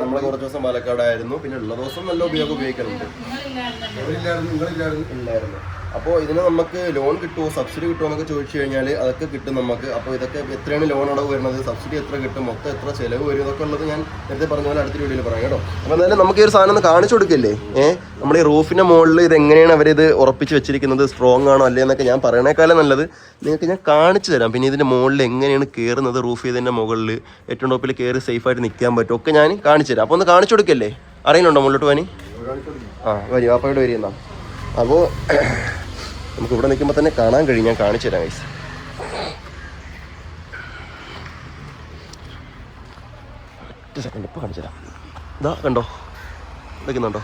നമ്മള് കുറച്ച് ദിവസം പാലക്കാടായിരുന്നു. പിന്നെ ഉള്ള ദിവസം നല്ല ഉപയോഗിക്കുന്നുണ്ട്. ഇല്ലായിരുന്നു. അപ്പോൾ ഇതിന് നമുക്ക് ലോൺ കിട്ടുമോ, സബ്സിഡി കിട്ടുമോ എന്നൊക്കെ ചോദിച്ചു കഴിഞ്ഞാൽ അതൊക്കെ കിട്ടും നമുക്ക്. അപ്പോൾ ഇതൊക്കെ എത്രയാണ് ലോൺ അടവ് വരുന്നത്, സബ്സിഡി എത്ര കിട്ടും, മൊത്തം എത്ര ചിലവ് വരും, ഇതൊക്കെ ഉള്ളത് ഞാൻ നേരത്തെ പറഞ്ഞ പോലെ അടുത്ത വീഡിയോയിൽ പറയാം കേട്ടോ. അപ്പോൾ എന്തായാലും നമുക്ക് ഈ ഒരു സാധനം ഒന്ന് കാണിച്ചു കൊടുക്കില്ലേ. നമ്മൾ ഈ റൂഫിന്റെ മുകളിൽ ഇത് എങ്ങനെയാണ് അവരിത് ഉറപ്പിച്ച് വെച്ചിരിക്കുന്നത്, സ്ട്രോങ് ആണോ അല്ലേ എന്നൊക്കെ ഞാൻ പറയണേക്കാളും നല്ലത് നിങ്ങൾക്ക് ഞാൻ കാണിച്ചു തരാം. പിന്നെ ഇതിന്റെ മുകളിൽ എങ്ങനെയാണ് കയറുന്നത്, റൂഫ് ചെയ്തതിന്റെ മുകളിൽ ഏറ്റവും ടോപ്പിൽ കയറി സേഫായിട്ട് നിൽക്കാൻ പറ്റും ഒക്കെ ഞാൻ കാണിച്ചു തരാം. അപ്പോൾ ഒന്ന് കാണിച്ചു കൊടുക്കല്ലേ. അറിയുന്നുണ്ടോ മുകളിലോട്ട് പോകാൻ? വരി വാപ്പയോട് വരി എന്നാ. അപ്പോൾ നമുക്ക് ഇവിടെ നിൽക്കുമ്പോൾ തന്നെ കാണാൻ കഴിയും. ഞാൻ കാണിച്ചു തരാം ഗൈസ്. ഒറ്റ സെക്കൻഡ് ഇപ്പോൾ കാണിച്ചു തരാം. ഇതാ കണ്ടോ, വെക്കുന്നുണ്ടോ?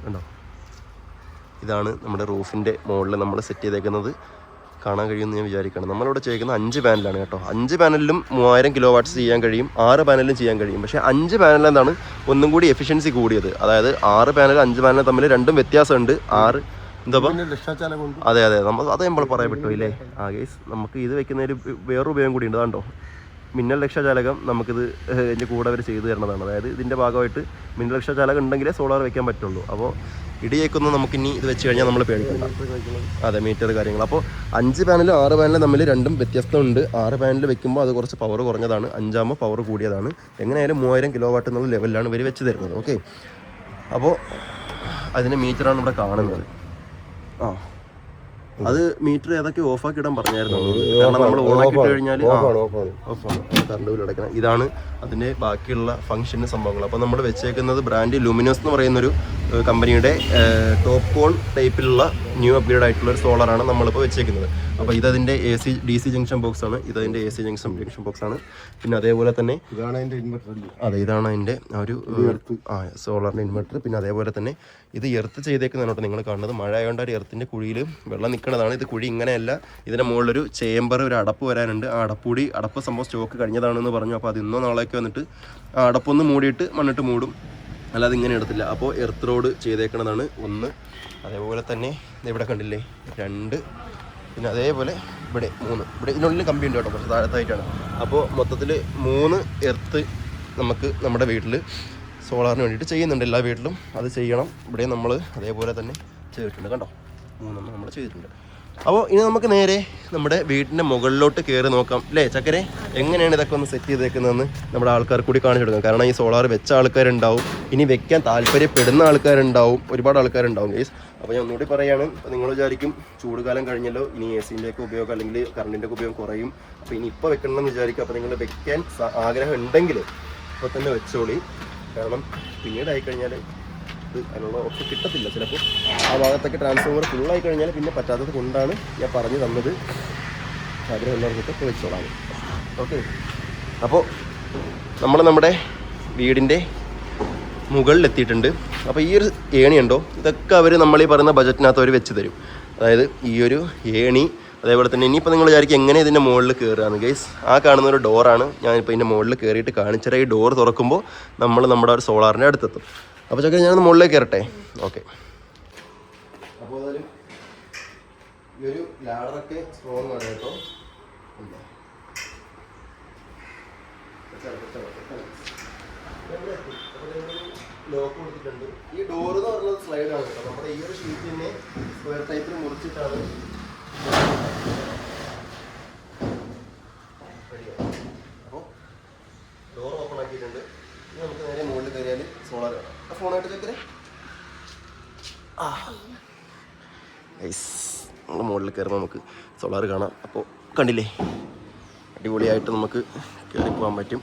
കണ്ടോ, ഇതാണ് നമ്മുടെ റൂഫിൻ്റെ മുകളിൽ നമ്മൾ സെറ്റ് ചെയ്തേക്കുന്നത്. കാണാൻ കഴിയുമെന്ന് ഞാൻ വിചാരിക്കണം. നമ്മളിവിടെ ചെയ്യുന്നത് 5 പാനലാണ് കേട്ടോ. 5 പാനലിലും 3000 kW ചെയ്യാൻ കഴിയും, 6 പാനലിലും ചെയ്യാൻ കഴിയും. പക്ഷേ 5 പാനൽ എന്താണ് ഒന്നും കൂടി എഫിഷ്യൻസി കൂടിയത്. അതായത് 6 പാനൽ 5 പാനൽ തമ്മിൽ രണ്ടും വ്യത്യാസമുണ്ട്. 6 എന്താ അതെ നമ്മൾ അത് നമ്മൾ പറയാൻ പറ്റുമല്ലേ. ഗൈസ് നമുക്ക് ഇത് വെക്കുന്നതിൽ വേറൊരു ഉപയോഗം കൂടി ഉണ്ട്. അതുകൊണ്ടോ മിന്നൽ രക്ഷാചാലകം നമുക്കിത് ഇതിൻ്റെ കൂടെ അവർ ചെയ്തു തരുന്നതാണ്. അതായത് ഇതിൻ്റെ ഭാഗമായിട്ട് മിന്നൽ രക്ഷാചാലകം ഉണ്ടെങ്കിലേ സോളാർ വെക്കാൻ പറ്റുള്ളൂ. അപ്പോൾ ഇടിയേക്കൊന്നും നമുക്കിനി ഇത് വെച്ച് കഴിഞ്ഞാൽ നമ്മൾ പേടിക്കണ്ട. അതെ മീറ്റർ കാര്യങ്ങൾ. അപ്പോൾ 5 പാനലും 6 പാനലും തമ്മിൽ രണ്ടും വ്യത്യസ്തമുണ്ട്. 6 പാനൽ വെക്കുമ്പോൾ അത് കുറച്ച് പവർ കുറഞ്ഞതാണ്, 5 ആകുമ്പോൾ പവർ കൂടിയതാണ്. എങ്ങനെയായാലും 3000 kW എന്നുള്ള ലെവലിലാണ് ഇവർ വെച്ച് തരുന്നത്. ഓക്കെ, അപ്പോൾ അതിൻ്റെ മീറ്ററാണ് ഇവിടെ കാണുന്നത്. അത് മീറ്റർ ഏതൊക്കെ ഓഫാക്കി ഇടാൻ പറഞ്ഞായിരുന്നു. കാരണം നമ്മൾ ഓണാക്കി ഇട്ട് കഴിഞ്ഞാൽ ഓഫാണ്, കറണ്ട് ബില്ല് അടയ്ക്കണം. ഇതാണ് അതിൻ്റെ ബാക്കിയുള്ള ഫംഗ്ഷന് സംഭവങ്ങൾ. അപ്പോൾ നമ്മൾ വെച്ചേക്കുന്നത് ബ്രാൻഡ് ലൂമിനോസ് എന്ന് പറയുന്നൊരു കമ്പനിയുടെ ടോപ്പ് കോൺ ടൈപ്പിലുള്ള ന്യൂ അപ്ഗ്രേഡ് ആയിട്ടുള്ള ഒരു സോളാറാണ് നമ്മളിപ്പോൾ വെച്ചേക്കുന്നത്. അപ്പോൾ ഇതതിൻ്റെ DC ജംഗ്ഷൻ ബോക്സ് ആണ്. ഇതതിൻ്റെ AC ജംഗ്ഷൻ ബോക്സ് ആണ്. പിന്നെ അതേപോലെ തന്നെ ഇതാണ് അതിൻ്റെ ഒരു സോളാറിൻ്റെ ഇൻവെർട്ടർ. പിന്നെ അതേപോലെ തന്നെ ഇത് എർത്ത് ചെയ്തേക്കുന്നതാണ് നിങ്ങൾ കാണുന്നത്. മഴ ആയതുകൊണ്ട് ഒരു എർത്തിൻ്റെ കുഴിയിൽ വെള്ളം നിൽക്കുന്നതാണ്. ഇത് കുഴി ഇങ്ങനെയല്ല, ഇതിൻ്റെ മുകളിലൊരു ചേമ്പർ, ഒരു അടപ്പ് വരാനുണ്ട്. ആ അടപ്പ് സംഭവം സ്റ്റോക്ക് കഴിഞ്ഞതാണെന്ന് പറഞ്ഞു. അപ്പോൾ അത് ഇന്നോ നാളേക്ക് വന്നിട്ട് ആ അടപ്പൊന്ന് മൂടിയിട്ട് മണ്ണിട്ട് മൂടും, അല്ലാതെ ഇങ്ങനെ എടുത്തില്ല. അപ്പോൾ എർത്ത് റോഡ് ചെയ്തേക്കുന്നതാണ് 1. അതേപോലെ തന്നെ ഇവിടെ കണ്ടില്ലേ 2, പിന്നെ അതേപോലെ ഇവിടെ 3. ഇവിടെ ഇതിനുള്ളിൽ കമ്പി ഉണ്ട് കേട്ടോ, കുറച്ച് താഴത്തായിട്ടാണ്. അപ്പോൾ മൊത്തത്തിൽ 3 എർത്ത് നമുക്ക് നമ്മുടെ വീട്ടിൽ സോളാറിന് വേണ്ടിയിട്ട് ചെയ്യുന്നുണ്ട്. എല്ലാ വീട്ടിലും അത് ചെയ്യണം. ഇവിടെ നമ്മൾ അതേപോലെ തന്നെ ചെയ്തിട്ടുണ്ട്. കണ്ടോ 3 നമ്മൾ ചെയ്തിട്ടുണ്ട്. അപ്പോൾ ഇനി നമുക്ക് നേരെ നമ്മുടെ വീടിൻ്റെ മുകളിലോട്ട് കയറി നോക്കാം അല്ലേ ചക്കരെ. എങ്ങനെയാണ് ഇതൊക്കെ ഒന്ന് സെറ്റ് ചെയ്തേക്കുന്നതെന്ന് നമ്മുടെ ആൾക്കാർ കൂടി കാണിച്ചു കൊടുക്കാം. കാരണം ഈ സോളാർ വെച്ച ആൾക്കാരുണ്ടാവും, ഇനി വെക്കാൻ താല്പര്യപ്പെടുന്ന ആൾക്കാരുണ്ടാവും, ഒരുപാട് ആൾക്കാരുണ്ടാവും ഗൈസ്. അപ്പോൾ ഞാൻ ഒന്നുകൂടി പറയുകയാണ്, നിങ്ങൾ വിചാരിക്കും ചൂടുകാലം കഴിഞ്ഞല്ലോ ഇനി AC-ൻ്റെയൊക്കെ ഉപയോഗം അല്ലെങ്കിൽ കറണ്ടിൻ്റെയൊക്കെ ഉപയോഗം കുറയും, അപ്പോൾ ഇനി ഇപ്പോൾ വെക്കണമെന്ന് വിചാരിക്കും. അപ്പോൾ നിങ്ങൾ വെക്കാൻ ആഗ്രഹം ഉണ്ടെങ്കിൽ ഇപ്പോൾ തന്നെ വെച്ചോളി. കാരണം പിന്നീട് ആയിക്കഴിഞ്ഞാൽ അതിനുള്ള ഓപ്ഷൻ കിട്ടത്തില്ല. ചിലപ്പോൾ ആ ഭാഗത്തൊക്കെ ട്രാൻസ്ഫോമർ ഫുള്ളായി കഴിഞ്ഞാൽ പിന്നെ പറ്റാത്തത് കൊണ്ടാണ് ഞാൻ പറഞ്ഞു തന്നത്. ആഗ്രഹമുള്ളവർക്കൊക്കെ ഇപ്പോൾ വെച്ചോളാം. ഓക്കെ, അപ്പോൾ നമ്മൾ നമ്മുടെ വീടിൻ്റെ മുകളിലെത്തിയിട്ടുണ്ട്. അപ്പോൾ ഈ ഒരു ഏണി ഉണ്ടോ, ഇതൊക്കെ അവർ നമ്മൾ ഈ പറയുന്ന ബജറ്റിനകത്ത് അവർ വെച്ച് തരും. അതായത് ഈ ഒരു ഏണി അതേപോലെ തന്നെ ഇനിയിപ്പോൾ നിങ്ങൾ വിചാരിക്കും എങ്ങനെ ഇതിൻ്റെ മുകളിൽ കയറുകയാണ് ഗൈസ്. ആ കാണുന്ന ഒരു ഡോറാണ്. ഞാനിപ്പോൾ ഇതിൻ്റെ മുകളിൽ കയറിയിട്ട് കാണിച്ചാൽ ഈ ഡോർ തുറക്കുമ്പോൾ നമ്മൾ നമ്മുടെ ഒരു സോളാറിൻ്റെ അടുത്തെത്തും. അപ്പോൾ ചക്കര ഞാനൊന്ന് മുകളിലേക്ക് കയറട്ടെ. ഓക്കെ, അപ്പോൾ ഏതായാലും ഈ ഒരു ലാഡറൊക്കെ സ്ട്രോങ് ആണ് കേട്ടോ. ലോക്ക് കൊടുത്തിട്ടുണ്ട്. ഈ ഡോർ എന്ന് പറയുന്നത് സ്ലൈഡാണ് കേട്ടോ. നമ്മുടെ ഈ ഒരു ഷീറ്റ് തന്നെ സ്ക്വയർ ടൈപ്പിൽ മുറിച്ചിട്ടാണ്. അപ്പോൾ ഡോർ ഓപ്പൺ ആക്കിയിട്ടുണ്ട്. ഇനി നമുക്ക് നേരെ മുകളിൽ കയറിയാൽ സോളാർ കാണാം. ആ ഫോണായിട്ട് ചെക്കരെ നമ്മൾ മുകളിൽ കയറുമ്പോൾ നമുക്ക് സോളാർ കാണാം. അപ്പോൾ കണ്ടില്ലേ, അടിപൊളിയായിട്ട് നമുക്ക് കയറി പോകാൻ പറ്റും.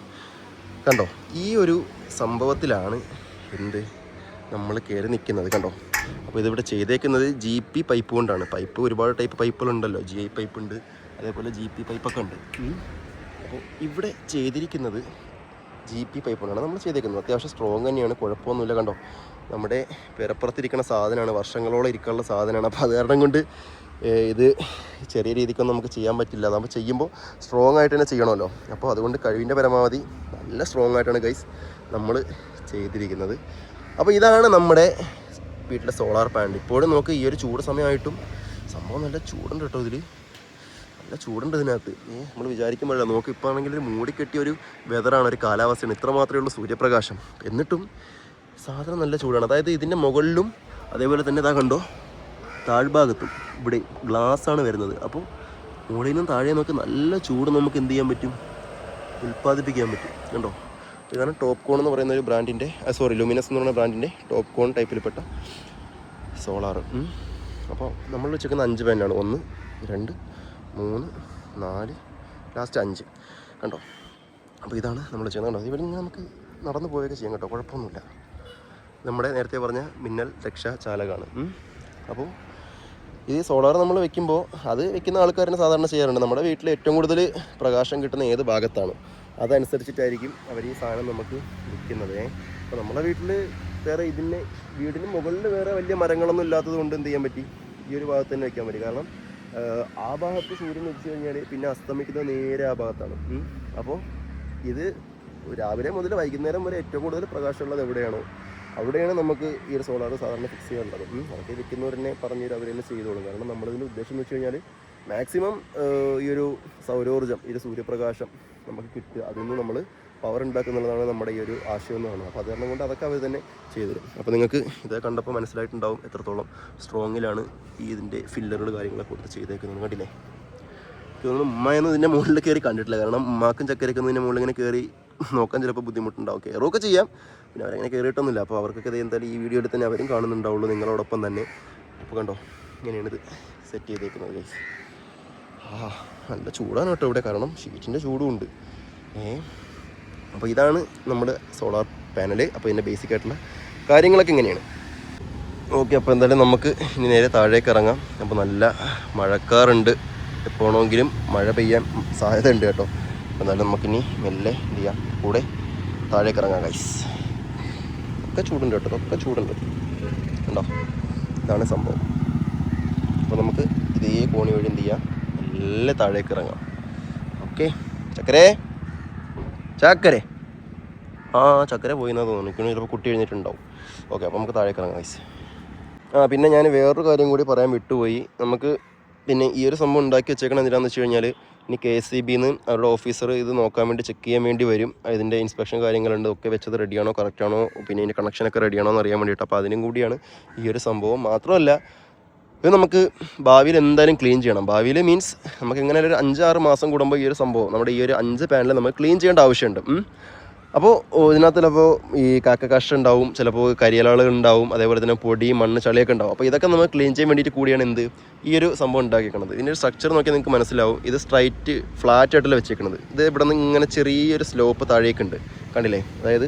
കണ്ടോ, ഈ ഒരു സംഭവത്തിലാണ് നമ്മൾ കയറി നിൽക്കുന്നത്. കണ്ടോ, അപ്പോൾ ഇതിവിടെ ചെയ്തേക്കുന്നത് GP പൈപ്പ് കൊണ്ടാണ്. പൈപ്പ് ഒരുപാട് ടൈപ്പ് പൈപ്പുകളുണ്ടല്ലോ. GI പൈപ്പ് ഉണ്ട്, അതേപോലെ GP പൈപ്പൊക്കെ ഉണ്ട്. അപ്പോൾ ഇവിടെ ചെയ്തിരിക്കുന്നത് GP പൈപ്പ് കൊണ്ടാണ് നമ്മൾ ചെയ്തേക്കുന്നത്. അത്യാവശ്യം സ്ട്രോങ് തന്നെയാണ്, കുഴപ്പമൊന്നുമില്ല. കണ്ടോ, നമ്മുടെ പെരപ്പുറത്തിരിക്കുന്ന സാധനമാണ്, വർഷങ്ങളോളം ഇരിക്കാനുള്ള സാധനമാണ്. അപ്പോൾ അത് കാരണം കൊണ്ട് ഇത് ചെറിയ രീതിക്കൊന്നും നമുക്ക് ചെയ്യാൻ പറ്റില്ല. നമ്മൾ ചെയ്യുമ്പോൾ സ്ട്രോങ് ആയിട്ട് തന്നെ ചെയ്യണമല്ലോ. അപ്പോൾ അതുകൊണ്ട് കഴിവിൻ്റെ പരമാവധി നല്ല സ്ട്രോങ് ആയിട്ടാണ് ഗൈസ് നമ്മൾ ചെയ്തിരിക്കുന്നത്. അപ്പോൾ ഇതാണ് നമ്മുടെ വീട്ടിലെ സോളാർ പാനൽ. ഇപ്പോഴും നമുക്ക് ഈ ഒരു ചൂട് സമയമായിട്ടും സംഭവം നല്ല ചൂടുണ്ട് കേട്ടോ. ഇതിൽ നല്ല ചൂടുണ്ട് ഇതിനകത്ത്. നമ്മൾ വിചാരിക്കുമ്പോഴല്ല, നമുക്ക് ഇപ്പോൾ ആണെങ്കിൽ ഒരു മൂടിക്കെട്ടിയ ഒരു വെതറാണ്, ഒരു കാലാവസ്ഥയാണ്. ഇത്ര മാത്രമേ ഉള്ളൂ സൂര്യപ്രകാശം. എന്നിട്ടും സാധനം നല്ല ചൂടാണ്. അതായത് ഇതിൻ്റെ മുകളിലും അതേപോലെ തന്നെ ഇതാ കണ്ടോ, താഴ്ഭാഗത്തും ഇവിടെ ഗ്ലാസ്സാണ് വരുന്നത്. അപ്പോൾ മുകളിൽ നിന്നും താഴെ നോക്കി നല്ല ചൂട് നമുക്ക് എന്ത് ചെയ്യാൻ പറ്റും, ഉൽപ്പാദിപ്പിക്കാൻ പറ്റും. കണ്ടോ, ഇതാണ് ടോപ്പ് കോൺ എന്ന് പറയുന്ന ഒരു ബ്രാൻഡിൻ്റെ, ലുമിനസ് എന്ന് പറയുന്ന ബ്രാൻഡിൻ്റെ ടോപ്പ് കോൺ ടൈപ്പിൽപ്പെട്ട സോളാർ. അപ്പോൾ നമ്മൾ വെച്ചേക്കുന്ന 5 പാനലാണ്. 1, 2, 3, 4, ലാസ്റ്റ് 5. കണ്ടോ, അപ്പോൾ ഇതാണ് നമ്മൾ ചെയ്യുന്നത്. കണ്ടോ, ഇവിടെ നമുക്ക് നടന്നു പോയൊക്കെ ചെയ്യാം കേട്ടോ, കുഴപ്പമൊന്നുമില്ല. നമ്മുടെ നേരത്തെ പറഞ്ഞ മിന്നൽ രക്ഷാ ചാലകമാണ്. അപ്പോൾ ഈ സോളാർ നമ്മൾ വെക്കുമ്പോൾ അത് വെക്കുന്ന ആൾക്കാരനെ സാധാരണ ചെയ്യാറുണ്ട്. നമ്മുടെ വീട്ടിൽ ഏറ്റവും കൂടുതൽ പ്രകാശം കിട്ടുന്ന ഏത് ഭാഗത്താണ് അതനുസരിച്ചിട്ടായിരിക്കും അവർ ഈ സാധനം നമുക്ക് വിൽക്കുന്നത്. അപ്പോൾ നമ്മുടെ വീട്ടിൽ വേറെ വീടിന് മുകളിൽ വേറെ വലിയ മരങ്ങളൊന്നും ഇല്ലാത്തത് കൊണ്ട് എന്ത് ചെയ്യാൻ പറ്റി, ഈ ഒരു ഭാഗത്ത് തന്നെ വെക്കാൻ പറ്റി. കാരണം ആ ഭാഗത്ത് സൂര്യൻ വെച്ച് കഴിഞ്ഞാൽ പിന്നെ അസ്തമിക്കുന്നത് നേരെ ആ ഭാഗത്താണ്. അപ്പോൾ ഇത് രാവിലെ മുതൽ വൈകുന്നേരം വരെ ഏറ്റവും കൂടുതൽ പ്രകാശമുള്ളത് എവിടെയാണോ അവിടെയാണ് നമുക്ക് ഈ ഒരു സോളാർ സാധാരണ ഫിക്സ് ചെയ്യാനുള്ളത്. അതൊക്കെ വിൽക്കുന്നവരെന്നെ പറഞ്ഞുതരും, അവർ തന്നെ ചെയ്തോളും. കാരണം നമ്മളതിൻ്റെ ഉദ്ദേശം എന്ന് വെച്ച് കഴിഞ്ഞാൽ മാക്സിമം ഈ ഒരു സൗരോർജ്ജം, ഈ ഒരു സൂര്യപ്രകാശം നമുക്ക് കിട്ടുക, അതിൽ നിന്ന് നമ്മൾ പവർ ഉണ്ടാക്കുന്നുള്ളതാണ് നമ്മുടെ ഈ ഒരു ആശയം എന്ന് പറയുന്നത്. അപ്പോൾ അത് കാരണം കൊണ്ട് അതൊക്കെ അവർ തന്നെ ചെയ്തുതരും. അപ്പോൾ നിങ്ങൾക്ക് ഇത് കണ്ടപ്പോൾ മനസ്സിലായിട്ടുണ്ടാവും എത്രത്തോളം സ്ട്രോങ്ങിലാണ് ഈ ഇതിൻ്റെ ഫില്ലറുകൾ കാര്യങ്ങളൊക്കെ കൊടുത്ത് ചെയ്തേക്കുന്നത്. കണ്ടില്ലേ, തോന്നുന്നു ഉമ്മയൊന്നും ഇതിൻ്റെ മുകളിൽ കയറി കണ്ടിട്ടില്ല. കാരണം ഉമ്മാക്കും ചക്കരയ്ക്കൊന്നും ഇതിൻ്റെ മുകളിൽ ഇങ്ങനെ കയറി നോക്കാൻ ചിലപ്പോൾ ബുദ്ധിമുട്ടുണ്ടാവും. കയറുമൊക്കെ ചെയ്യാം, പിന്നെ അവരങ്ങനെ കയറിയിട്ടൊന്നുമില്ല. അപ്പോൾ അവർക്കൊക്കെ എന്തായാലും ഈ വീഡിയോയിൽ തന്നെ അവരും കാണുന്നുണ്ടാവുള്ളൂ നിങ്ങളോടൊപ്പം തന്നെ. അപ്പോൾ കണ്ടോ, ഇങ്ങനെയാണിത് സെറ്റ് ചെയ്തേക്കുന്നത് ഗൈസ്. നല്ല ചൂടാണ് കേട്ടോ ഇവിടെ, കാരണം ഷീറ്റിൻ്റെ ചൂടും ഉണ്ട്. അപ്പോൾ ഇതാണ് നമ്മുടെ സോളാർ പാനൽ. അപ്പോൾ ഇതിൻ്റെ ബേസിക് ആയിട്ടുള്ള കാര്യങ്ങളൊക്കെ ഇങ്ങനെയാണ്. ഓക്കെ, അപ്പോൾ എന്തായാലും നമുക്ക് ഇനി നേരെ താഴേക്ക് ഇറങ്ങാം. അപ്പോൾ നല്ല മഴക്കാറുണ്ട്, എപ്പോഴെങ്കിലും മഴ പെയ്യാൻ സാധ്യത ഉണ്ട് കേട്ടോ. അപ്പോൾ എന്തായാലും നമുക്കിനി മെല്ലെ എന്ത് ചെയ്യാം, കൂടെ താഴേക്ക് ഇറങ്ങാം ഗൈസ്. ഒക്കെ ചൂടുണ്ട് കേട്ടോ, ഒക്കെ ചൂടുണ്ട് കണ്ടോ, ഇതാണ് സംഭവം. അപ്പോൾ നമുക്ക് ഇതേ കോണി വഴി എന്ത് ചെയ്യാം, നല്ല താഴേക്ക് ഇറങ്ങാം. ഓക്കെ, ചക്കരേ ചക്കര പോയി എന്നാ തോന്നുന്നു. എനിക്ക് ചിലപ്പോൾ കുട്ടി എഴുന്നേറ്റുണ്ടാവും. ഓക്കെ, അപ്പോൾ നമുക്ക് താഴേക്ക് ഇറങ്ങാം ഗൈസ്. പിന്നെ ഞാൻ വേറൊരു കാര്യം കൂടി പറയാൻ വിട്ടുപോയി. നമുക്ക് പിന്നെ ഈ ഒരു സംഭവം ഉണ്ടാക്കി വെച്ചേക്കണം എന്തിനാന്ന് വെച്ച് കഴിഞ്ഞാൽ, ഇനി KSEBന്ന് അവരുടെ ഓഫീസർ ഇത് നോക്കാൻ വേണ്ടി ചെക്ക് ചെയ്യാൻ വേണ്ടി വരും. ഇതിൻ്റെ ഇൻസ്പെക്ഷൻ കാര്യങ്ങളുണ്ട്, ഒക്കെ വെച്ചത് റെഡിയാണോ കറക്റ്റാണോ, പിന്നെ ഇതിൻ്റെ കണക്ഷനൊക്കെ റെഡിയാണോ എന്ന് അറിയാൻ വേണ്ടിയിട്ട്. അപ്പോൾ അതിനും കൂടിയാണ് ഈ ഒരു സംഭവം. മാത്രമല്ല ഇത് നമുക്ക് ഭാവിയിൽ എന്തായാലും ക്ലീൻ ചെയ്യണം. ഭാവിയിൽ മീൻസ് നമുക്ക് എങ്ങനെ ഒരു 5-6 മാസം കൂടുമ്പോൾ ഈ ഒരു സംഭവം, നമ്മുടെ ഈ ഒരു 5 പാനൽ നമുക്ക് ക്ലീൻ ചെയ്യേണ്ട ആവശ്യമുണ്ട്. അപ്പോൾ ഇതിനകത്ത് ചിലപ്പോൾ ഈ കാക്കക്കാഷ്ട ഉണ്ടാവും, ചിലപ്പോൾ കരിയലകൾ ഉണ്ടാവും, അതേപോലെ തന്നെ പൊടി മണ്ണ് ചളിയൊക്കെ ഉണ്ടാവും. അപ്പോൾ ഇതൊക്കെ നമ്മൾ ക്ലീൻ ചെയ്യാൻ വേണ്ടിയിട്ട് കൂടിയാണ് ഈ ഒരു സംഭവം ഉണ്ടാക്കിയിരിക്കുന്നത്. ഇതിൻ്റെ ഒരു സ്ട്രക്ചർ നോക്കിയാൽ നിങ്ങൾക്ക് മനസ്സിലാവും. ഇത് സ്ട്രൈറ്റ് ഫ്ലാറ്റ് ആയിട്ടല്ല വെച്ചേക്കുന്നത്. ഇത് ഇവിടെ നിന്ന് ഇങ്ങനെ ചെറിയൊരു സ്ലോപ്പ് താഴേക്കുണ്ട്, കണ്ടില്ലേ. അതായത്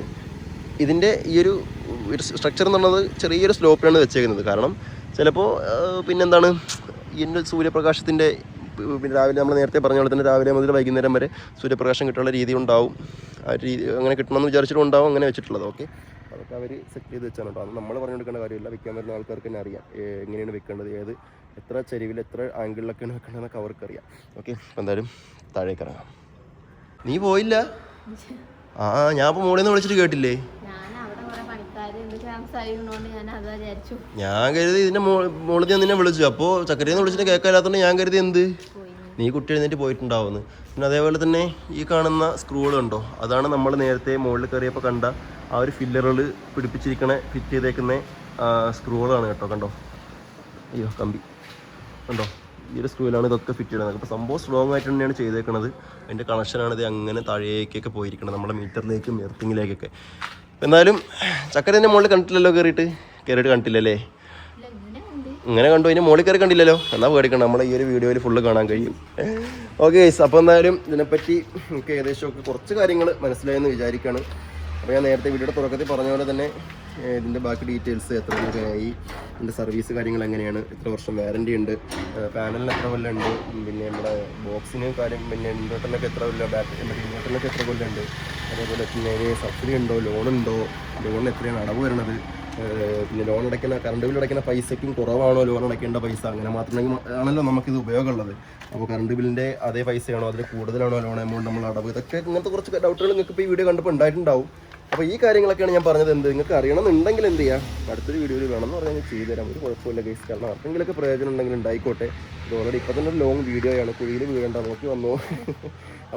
ഇതിൻ്റെ ഈ ഒരു സ്ട്രക്ചർ എന്ന് പറയുന്നത് ചെറിയൊരു സ്ലോപ്പിലാണ് വെച്ചേക്കുന്നത്. കാരണം ചിലപ്പോൾ പിന്നെന്താണ്, ഇതിൻ്റെ സൂര്യപ്രകാശത്തിൻ്റെ പിന്നെ രാവിലെ നമ്മൾ നേരത്തെ പറഞ്ഞ പോലെ തന്നെ രാവിലെ മുതൽ വൈകുന്നേരം വരെ സൂര്യപ്രകാശം കിട്ടാനുള്ള രീതി ഉണ്ടാവും. ആ രീതി അങ്ങനെ കിട്ടണമെന്ന് വിചാരിച്ചിട്ടുണ്ടാവും അങ്ങനെ വെച്ചിട്ടുള്ളത്. ഓക്കെ, അതൊക്കെ അവർ സെറ്റ് ചെയ്ത് വെച്ചാണ് കേട്ടോ. അത് നമ്മൾ പറഞ്ഞു കൊടുക്കേണ്ട കാര്യമില്ല, വെക്കാൻ വരുന്ന ആൾക്കാർക്ക് തന്നെ അറിയാം എങ്ങനെയാണ് വെക്കേണ്ടത്, എത്ര ചെരിവിൽ എത്ര ആംഗിളിലൊക്കെയാണ് വെക്കേണ്ടതെന്നൊക്കെ അവർക്കറിയാം. ഓക്കെ, അപ്പോൾ എന്തായാലും താഴേക്ക് ഇറങ്ങാം. നീ പോയില്ല? ആ, ഞാൻ ഇപ്പോൾ മോളിൽ നിന്ന് വിളിച്ചിട്ട് കേട്ടില്ലേ? ഞാൻ കരുതി ഇതിന്റെ മോളിൽ നിന്ന് നിന്നെ വിളിച്ചു, അപ്പോൾ ചക്കരയിൽ നിന്ന് വിളിച്ചിട്ട് കേൾക്കാല്ലാത്തതുകൊണ്ട് ഞാൻ കരുതി എന്ത് നീ കുട്ടി എഴുന്നേറ്റ് പോയിട്ടുണ്ടാവുമെന്ന്. പിന്നെ അതേപോലെ തന്നെ ഈ കാണുന്ന സ്ക്രൂകൾ ഉണ്ടോ, അതാണ് നമ്മൾ നേരത്തെ മുകളിൽ കയറിയപ്പോൾ കണ്ട ആ ഒരു ഫില്ലറുകൾ പിടിപ്പിച്ചിരിക്കണ ഫിറ്റ് ചെയ്തേക്കുന്ന സ്ക്രൂകളാണ് കേട്ടോ. കണ്ടോ, അയ്യോ കമ്പി കണ്ടോ, ഈ ഒരു സ്ക്രൂവിലാണ് ഇതൊക്കെ ഫിറ്റ് ചെയ്യുന്നത്. അപ്പോൾ സംഭവം സ്ട്രോങ് ആയിട്ട് തന്നെയാണ് ചെയ്തേക്കുന്നത്. അതിൻ്റെ കണക്ഷനാണ് ഇത് അങ്ങനെ താഴേക്കൊക്കെ പോയിരിക്കുന്നത്, നമ്മുടെ മീറ്ററിലേക്കും എർത്തിങ്ങിലേക്കൊക്കെ. എന്നാലും ചക്കരേൻ്റെ മുകളിൽ കണ്ടിട്ടില്ലല്ലോ, കയറിയിട്ട് കണ്ടിട്ടില്ലല്ലേ? ഇങ്ങനെ കണ്ടു, അതിൻ്റെ മുകളിൽ കയറി കണ്ടില്ലല്ലോ. എന്നാൽ പേടിക്കണം, നമ്മളെ ഈ ഒരു വീഡിയോയിൽ ഫുള്ള് കാണാൻ കഴിയും. ഓക്കെ ഗൈസ്, അപ്പോൾ എന്തായാലും ഇതിനെപ്പറ്റി എനിക്ക് ഏകദേശമൊക്കെ കുറച്ച് കാര്യങ്ങൾ മനസ്സിലായെന്ന് വിചാരിക്കുകയാണ്. അപ്പോൾ ഞാൻ നേരത്തെ വീഡിയോയുടെ തുടക്കത്തിൽ പറഞ്ഞ പോലെ തന്നെ ഇതിൻ്റെ ബാക്കി ഡീറ്റെയിൽസ് എത്ര രൂപയായി, ഇതിൻ്റെ സർവീസ് കാര്യങ്ങൾ എങ്ങനെയാണ്, എത്ര വർഷം വാറൻറ്റി ഉണ്ട്, പാനലിന് എത്ര കൊല്ലം ഉണ്ട്, പിന്നെ നമ്മുടെ ബോക്സിന് കാര്യം, പിന്നെ ഇൻവെർട്ടറിനൊക്കെ എത്ര കൊല്ലം, ഇൻവെർട്ടറിനൊക്കെ എത്ര കൊല്ലം ഉണ്ട്, അതേപോലെ പിന്നെ അതിന് സബ്സിഡി ഉണ്ടോ, ലോണുണ്ടോ, ലോണിന് എത്രയാണ് അടവ് വരണത്, പിന്നെ ലോൺ അടയ്ക്കുന്ന കറണ്ട് ബില്ല് അടയ്ക്കുന്ന പൈസയ്ക്കും കുറവാണോ ലോൺ അടയ്ക്കേണ്ട പൈസ, അങ്ങനെ മാത്രമേ ആണല്ലോ നമുക്കിത് ഉപയോഗമുള്ളത്. അപ്പോൾ കറണ്ട് ബില്ലിൻ്റെ അതേ പൈസയാണോ അതിൽ കൂടുതലാണോ ലോൺ എമൗണ്ട് നമ്മൾ അടവ്, ഇതൊക്കെ ഇങ്ങനത്തെ കുറച്ച് ഡൗട്ടുകൾ നിങ്ങൾക്ക് ഇപ്പോൾ ഈ വീഡിയോ കണ്ടപ്പോൾ ഉണ്ടായിട്ടുണ്ടാവും. അപ്പോൾ ഈ കാര്യങ്ങളൊക്കെയാണ് ഞാൻ പറഞ്ഞത്. നിങ്ങൾക്ക് അറിയണമെന്നുണ്ടെങ്കിൽ എന്ത് ചെയ്യാം, അടുത്തൊരു വീഡിയോയിൽ വേണമെന്ന് പറഞ്ഞാൽ ചെയ്തു തരാം, ഒരു കുഴപ്പമില്ല ഗൈസ്. കാരണം ആർക്കെങ്കിലൊക്കെ പ്രയോജനം ഉണ്ടെങ്കിൽ ഉണ്ടായിക്കോട്ടെ. ഇത് ഓൾറെഡി ഇപ്പോൾ തന്നെ ഒരു ലോങ് വീഡിയോയാണ്, കുഴിയിൽ വീഴേണ്ട നോക്കി വന്നു.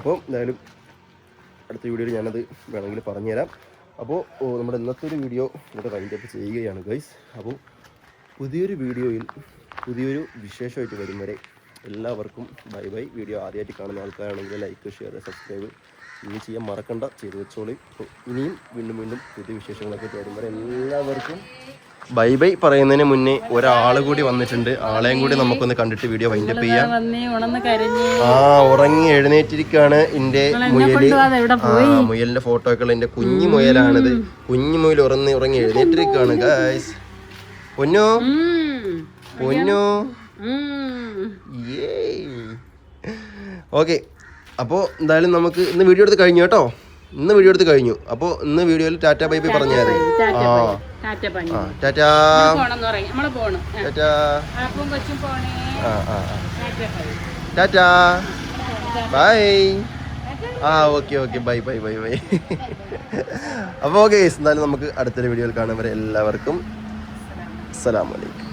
അപ്പോൾ എന്തായാലും അടുത്ത വീഡിയോയിൽ ഞാനത് വേണമെങ്കിൽ പറഞ്ഞുതരാം. അപ്പോൾ നമ്മുടെ ഇന്നത്തെ ഒരു വീഡിയോ ഇവിടെ വൈൻഡപ്പ് ചെയ്യുകയാണ് ഗൈസ്. അപ്പോൾ പുതിയൊരു വീഡിയോയിൽ പുതിയൊരു വിശേഷമായിട്ട് വരും വരെ എല്ലാവർക്കും ബൈ ബൈ. വീഡിയോ ആദ്യമായിട്ട് കാണുന്ന ആൾക്കാരാണെങ്കിൽ ലൈക്ക്, ഷെയർ, സബ്സ്ക്രൈബ് ഇനി ചെയ്യാൻ മറക്കണ്ട, ചെയ്ത് വെച്ചോളി. അപ്പോൾ ഇനിയും വീണ്ടും പുതിയ വിശേഷങ്ങളൊക്കെ വരും വരെ എല്ലാവർക്കും ബൈ ബൈ. പറയുന്നതിന് മുന്നേ ഒരാൾ കൂടി വന്നിട്ടുണ്ട്, ആളെയും കൂടി നമുക്കൊന്ന് കണ്ടിട്ട് വീഡിയോ വൈൻഡപ്പ് ചെയ്യാം. ഉറങ്ങി എഴുന്നേറ്റിരിക്കുകയാണ് എൻ്റെ മുയല്. മുയലിന്റെ ഫോട്ടോകൾ, എൻ്റെ കുഞ്ഞു മുയലാണിത്. കുഞ്ഞു മുയൽ ഉറങ്ങി എഴുന്നേറ്റിരിക്കുകയാണ് ഗൈസ്. പൊന്നു ഓക്കെ, അപ്പോൾ എന്തായാലും നമുക്ക് ഇന്ന് വീഡിയോ എടുത്ത് കഴിഞ്ഞു കേട്ടോ. അപ്പോൾ ഇന്ന് വീഡിയോയിൽ ടാറ്റ ബൈ ബൈ പറഞ്ഞു തരാം. ടാറ്റ ബൈ. Okay bye. അപ്പോൾ ഓക്കെ, എന്തായാലും നമുക്ക് അടുത്തൊരു വീഡിയോയിൽ കാണും വരെ എല്ലാവർക്കും അസ്സലാമു അലൈക്കും.